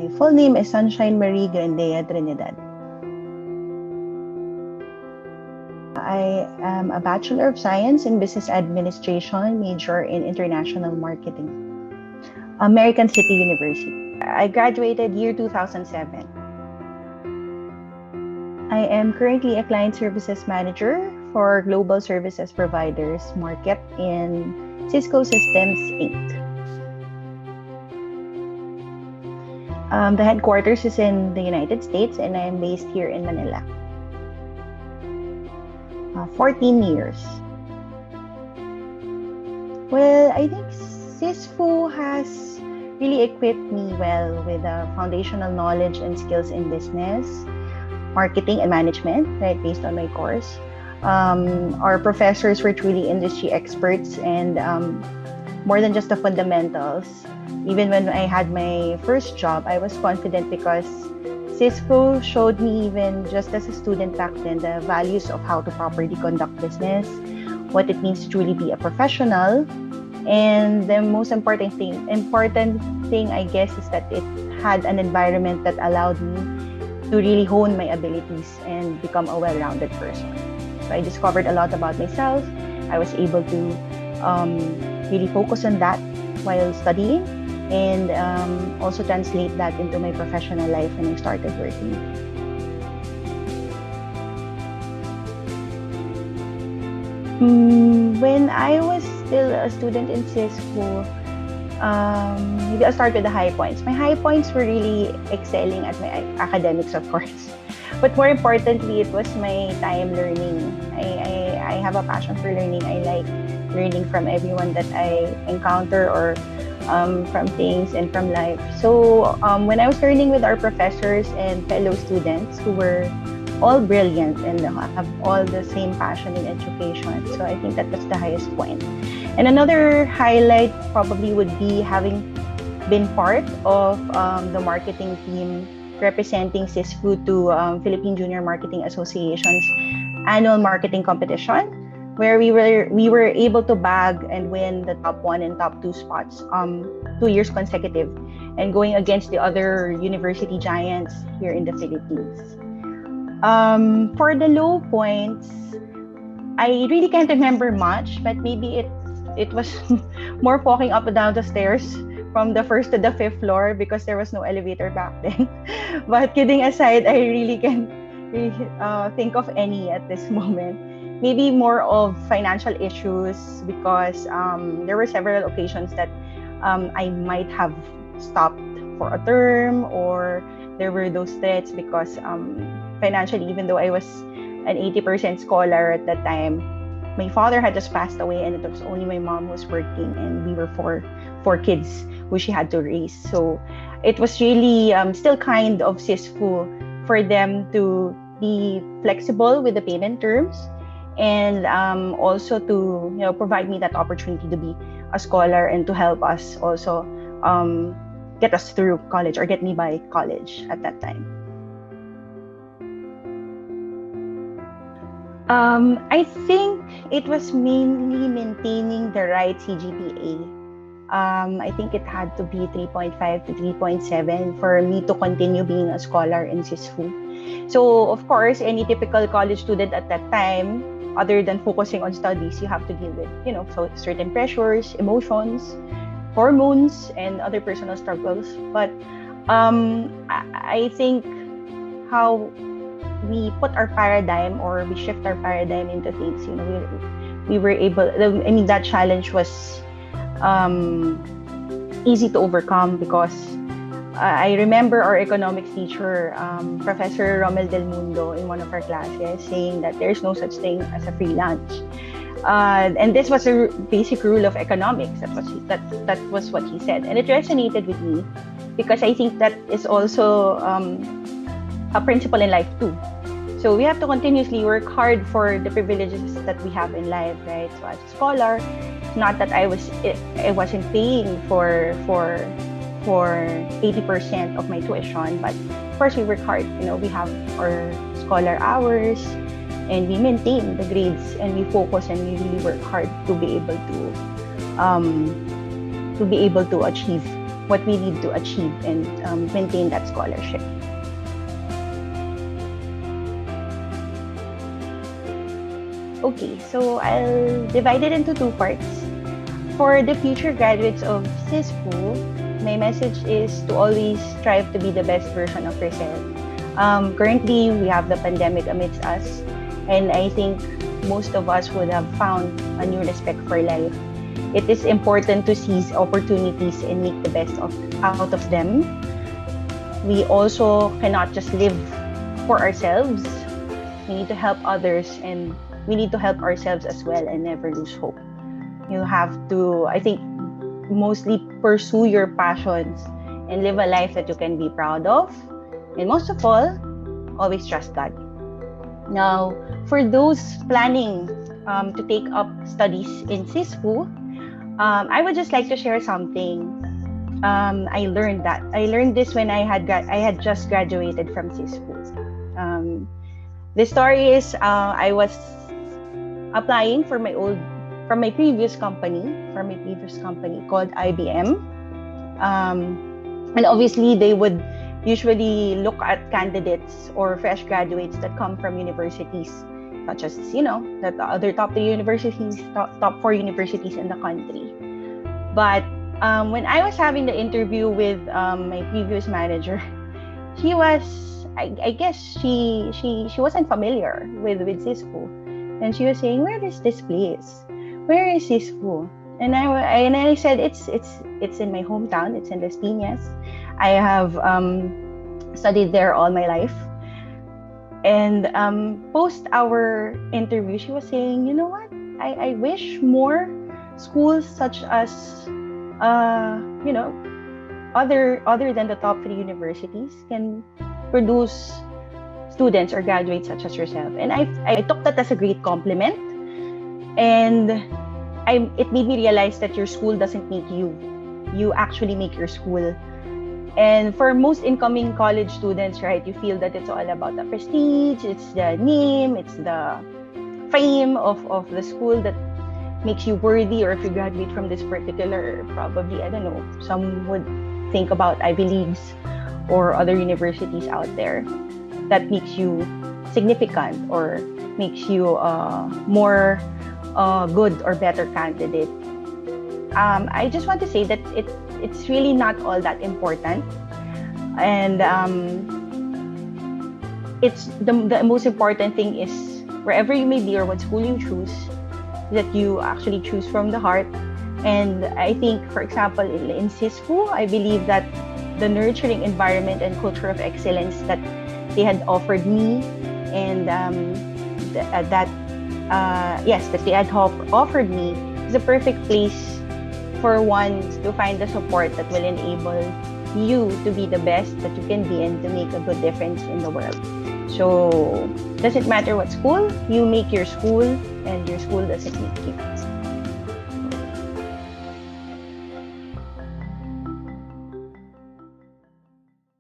My full name is Sunshine Marie Grandea Trinidad. I am a Bachelor of Science in Business Administration, major in International Marketing, American City University. I graduated year 2007. I am currently a Client Services Manager for Global Services Providers Market in Cisco Systems Inc. The headquarters is in the United States and I am based here in Manila. 14 years. Well, I think SISFU has really equipped me well with foundational knowledge and skills in business, marketing and management, right, based on my course. Our professors were truly industry experts and more than just the fundamentals. Even when I had my first job, I was confident because SISFU showed me, even just as a student back then, the values of how to properly conduct business, what it means to truly be a professional. And the most important thing, I guess, is that it had an environment that allowed me to really hone my abilities and become a well-rounded person. So I discovered a lot about myself. I was able to really focus on that while studying and also translate that into my professional life when I started working. When I was still a student in SISFU, maybe I'll start with the high points. My high points were really excelling at my academics, of course. But more importantly, it was my time learning. I have a passion for learning. I like learning from everyone that I encounter or from things and from life. So when I was learning with our professors and fellow students who were all brilliant and have all the same passion in education, so I think that was the highest point. And another highlight probably would be having been part of the marketing team representing SISFU to Philippine Junior Marketing Association's annual marketing competition, where we were able to bag and win the top 1 and top 2 spots 2 years consecutive, and going against the other university giants here in the Philippines. For the low points, I really can't remember much, but maybe it was more walking up and down the stairs from the first to the 5th floor because there was no elevator back then. But kidding aside, I really can't really think of any at this moment. Maybe more of financial issues because there were several occasions that I might have stopped for a term, or there were those threats because financially, even though I was an 80% scholar at that time, my father had just passed away and it was only my mom who was working, and we were four kids who she had to raise. So it was really still kind of SISFU for them to be flexible with the payment terms, and also to provide me that opportunity to be a scholar and to help us also get us through college, or get me by college at that time. I think it was mainly maintaining the right CGPA. I think it had to be 3.5 to 3.7 for me to continue being a scholar in SISFU. So of course, any typical college student at that time, other than focusing on studies, you have to deal with, so certain pressures, emotions, hormones, and other personal struggles. But I think how we put our paradigm, or we shift our paradigm into things, we were able, that challenge was easy to overcome because I remember our economics teacher, Professor Romel Del Mundo, in one of our classes saying that there's no such thing as a free lunch. And this was a basic rule of economics. That was what he said. And it resonated with me because I think that is also a principle in life too. So we have to continuously work hard for the privileges that we have in life, right? So as a scholar, it's not that I wasn't paying for 80% of my tuition, but of course we work hard. We have our scholar hours, and we maintain the grades, and we focus, and we really work hard to be able to achieve what we need to achieve and maintain that scholarship. Okay, so I'll divide it into two parts. For the future graduates of SISFU, my message is to always strive to be the best version of yourself. Currently, we have the pandemic amidst us, and I think most of us would have found a new respect for life. It is important to seize opportunities and make the best out of them. We also cannot just live for ourselves. We need to help others, and we need to help ourselves as well, and never lose hope. You have to, I think, mostly pursue your passions and live a life that you can be proud of. And most of all, always trust God. Now, for those planning to take up studies in SISFU, I would just like to share something. I learned this when I had just graduated from SISFU. The story is I was applying from my previous company called IBM, and obviously they would usually look at candidates or fresh graduates that come from universities such as the other top 4 universities in the country. But when I was having the interview with my previous manager, she was, I guess she wasn't familiar with SISFU, and she was saying, "Where is this place? Where is SISFU?" And I said, it's in my hometown. It's in Las Piñas. I have studied there all my life. And post our interview, she was saying, "You know what? I wish more schools such as other than the top 3 universities can produce students or graduates such as yourself." And I took that as a great compliment, and it made me realize that your school doesn't make you. You actually make your school. And for most incoming college students, right, you feel that it's all about the prestige, it's the name, it's the fame of the school that makes you worthy. Or if you graduate from this particular, probably, I don't know, some would think about Ivy Leagues or other universities out there, that makes you significant or makes you more good or better candidate. I just want to say that it's really not all that important, and it's the most important thing is wherever you may be or what school you choose, that you actually choose from the heart. And I think, for example, in SISFU, I believe that the nurturing environment and culture of excellence that they had offered me, and that they had offered me, is a perfect place for one to find the support that will enable you to be the best that you can be and to make a good difference in the world. So, doesn't matter what school, you make your school, and your school doesn't make you.